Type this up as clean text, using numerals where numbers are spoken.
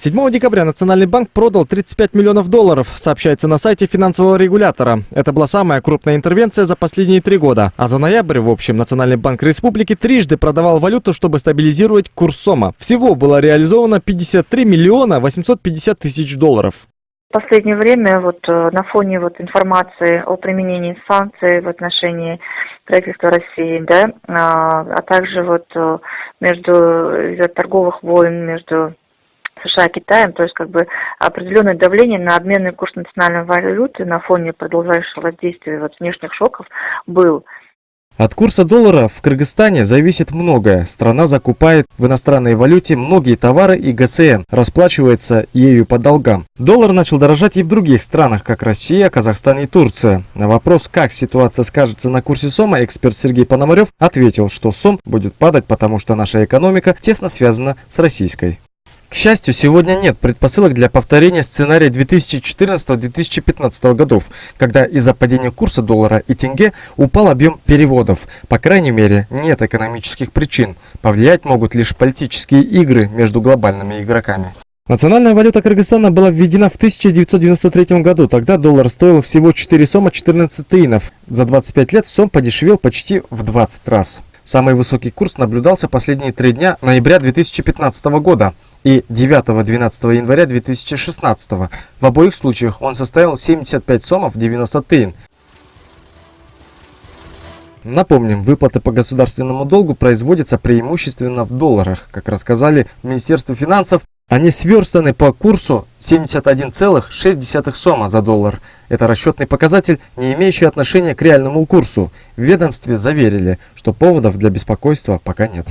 7 декабря Национальный банк продал 35 миллионов долларов, сообщается на сайте финансового регулятора. Это была самая крупная интервенция за последние 3 года. А за ноябрь, в общем, Национальный банк республики трижды продавал валюту, чтобы стабилизировать курс сома. Всего было реализовано 53 миллиона 850 тысяч долларов. В последнее время на фоне информации о применении санкций в отношении правительства России, а также из-за торговых войн между США и Китаем, то есть определенное давление на обменный курс национальной валюты на фоне продолжающего действия внешних шоков был. От курса доллара в Кыргызстане зависит многое. Страна закупает в иностранной валюте многие товары и ГСМ, расплачивается ею по долгам. Доллар начал дорожать и в других странах, как Россия, Казахстан и Турция. На вопрос, как ситуация скажется на курсе сома, эксперт Сергей Пономарев ответил, что сом будет падать, потому что наша экономика тесно связана с российской. К счастью, сегодня нет предпосылок для повторения сценария 2014-2015 годов, когда из-за падения курса доллара и тенге упал объем переводов. По крайней мере, нет экономических причин. Повлиять могут лишь политические игры между глобальными игроками. Национальная валюта Кыргызстана была введена в 1993 году. Тогда доллар стоил всего 4 сома 14 тыинов. За 25 лет сом подешевел почти в 20 раз. Самый высокий курс наблюдался последние 3 дня ноября 2015 года и 9-12 января 2016. В обоих случаях он составил 75 сомов 90 тыин. Напомним, выплаты по государственному долгу производятся преимущественно в долларах. Как рассказали в Министерстве финансов, они сверстаны по курсу 71,6 сома за доллар. Это расчетный показатель, не имеющий отношения к реальному курсу. В ведомстве заверили, что поводов для беспокойства пока нет.